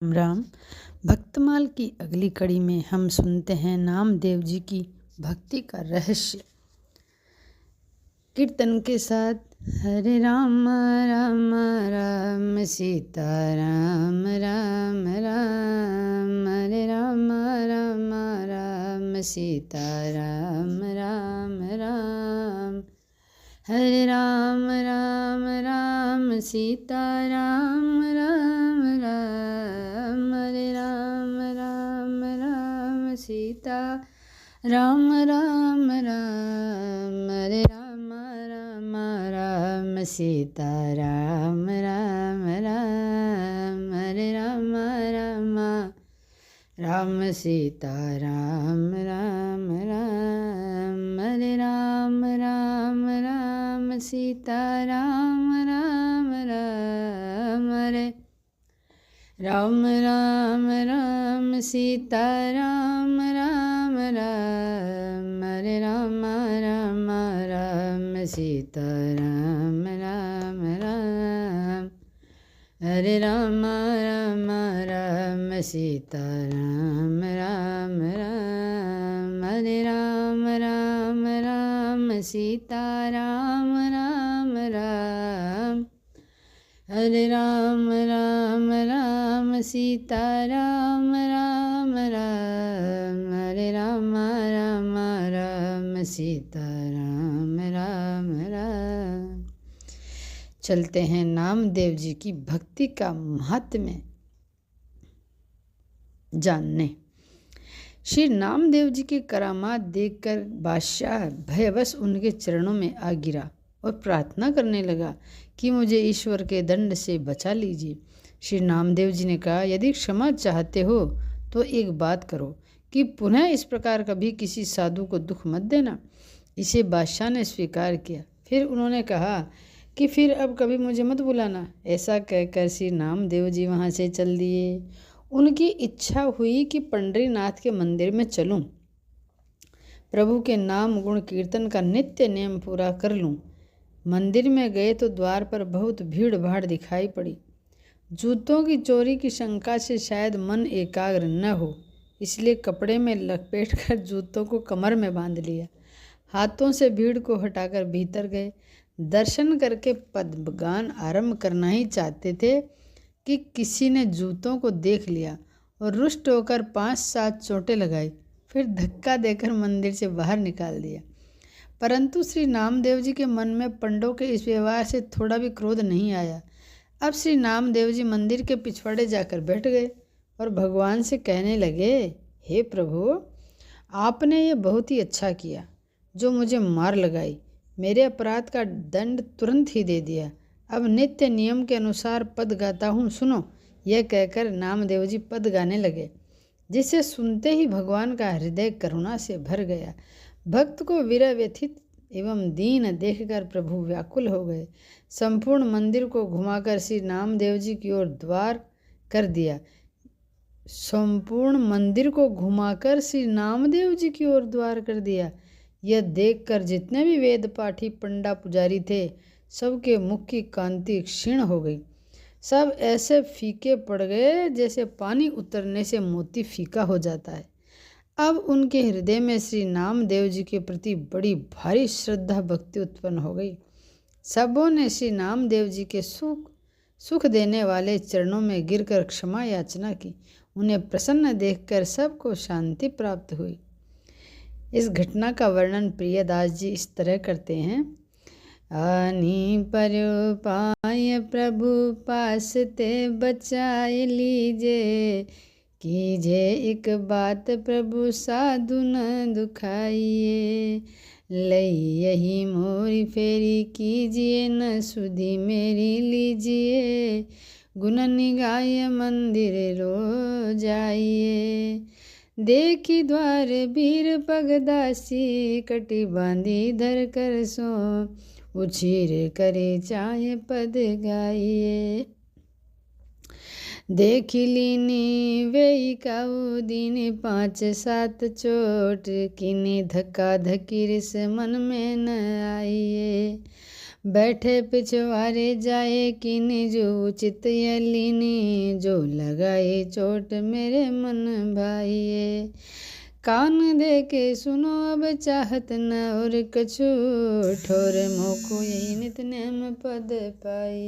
राम। भक्तमाल की अगली कड़ी में हम सुनते हैं नामदेव जी की भक्ति का रहस्य कीर्तन के साथ। हरे राम राम राम सीता राम राम राम, हरे राम राम राम सीता राम राम राम, हरे राम राम राम सीता राम राम राम, हरे राम राम राम सीता राम राम राम, हरे राम राम राम सीता राम राम राम, हरे राम राम राम सीता राम राम राम, हरे राम राम राम सीता राम राम राम, हरे राम राम राम सीता राम राम राम, हरे राम राम राम सीता राम राम राम, हरे राम राम राम सीता राम राम राम, हरे राम राम राम सीता राम राम राम, हरे राम राम राम सीता राम राम राम, हरे राम राम राम सीता राम राम राम। चलते हैं नामदेव जी की भक्ति का महात्म्य जानने। श्री नामदेव जी के करामात देखकर बादशाह भयवश उनके चरणों में आ गिरा और प्रार्थना करने लगा कि मुझे ईश्वर के दंड से बचा लीजिए। श्री नामदेव जी ने कहा, यदि क्षमा चाहते हो तो एक बात करो कि पुनः इस प्रकार कभी किसी साधु को दुख मत देना। इसे बादशाह ने स्वीकार किया। फिर उन्होंने कहा कि फिर अब कभी मुझे मत बुलाना। ऐसा कहकर श्री नामदेव जी वहाँ से चल दिए। उनकी इच्छा हुई कि पंढरीनाथ के मंदिर में चलूं, प्रभु के नाम गुण कीर्तन का नित्य नियम पूरा कर लूं। मंदिर में गए तो द्वार पर बहुत भीड़ भाड़ दिखाई पड़ी। जूतों की चोरी की शंका से शायद मन एकाग्र न हो, इसलिए कपड़े में लपेटकर जूतों को कमर में बांध लिया। हाथों से भीड़ को हटाकर भीतर गए। दर्शन करके पद्मगान आरंभ करना ही चाहते थे कि किसी ने जूतों को देख लिया और रुष्ट होकर 5-7 चोटें लगाई, फिर धक्का देकर मंदिर से बाहर निकाल दिया। परंतु श्री नामदेव जी के मन में पंडों के इस व्यवहार से थोड़ा भी क्रोध नहीं आया। अब श्री नामदेव जी मंदिर के पिछवाड़े जाकर बैठ गए और भगवान से कहने लगे, हे प्रभु, आपने ये बहुत ही अच्छा किया जो मुझे मार लगाई, मेरे अपराध का दंड तुरंत ही दे दिया। अब नित्य नियम के अनुसार पद गाता हूँ, सुनो। यह कहकर नामदेव जी पद गाने लगे, जिसे सुनते ही भगवान का हृदय करुणा से भर गया। भक्त को विरह व्यथित एवं दीन देखकर प्रभु व्याकुल हो गए। संपूर्ण मंदिर को घुमाकर श्री नामदेव जी की ओर द्वार कर दिया। संपूर्ण मंदिर को घुमाकर श्री नामदेव जी की ओर द्वार कर दिया। यह देखकर जितने भी वेद पाठी पंडा पुजारी थे, सबके मुख की कांति क्षीण हो गई। सब ऐसे फीके पड़ गए जैसे पानी उतरने से मोती फीका हो जाता है। अब उनके हृदय में श्री नामदेव जी के प्रति बड़ी भारी श्रद्धा भक्ति उत्पन्न हो गई। सबों ने श्री नामदेव जी के सुख देने वाले चरणों में गिरकर क्षमा याचना की। उन्हें प्रसन्न देखकर सबको शांति प्राप्त हुई। इस घटना का वर्णन प्रियदास जी इस तरह करते हैं। आनी पर पाय प्रभु पास ते बचाए लीजे, कीजे एक बात प्रभु साधु न दुखाइए, लई यही मोरी फेरी कीजिए न सुधी मेरी लीजिए, गुण निगाय मंदिर रो जाइए, देखी द्वार बीर पगदासी, कटी बांधी धर कर सो, उछीर करे चाहे पद गाइए, देखी लीनी वेई काऊ दीन 5-7 चोट, किने धक्का धकीर से मन में न आइए, बैठे पिछवारे जाए कीनी जो उचित ये लीनी, जो लगाए चोट मेरे मन भाइये। कान दे के सुनो अब चाहत न और कछु, ठोर मोको यही नित नेम पद पाई।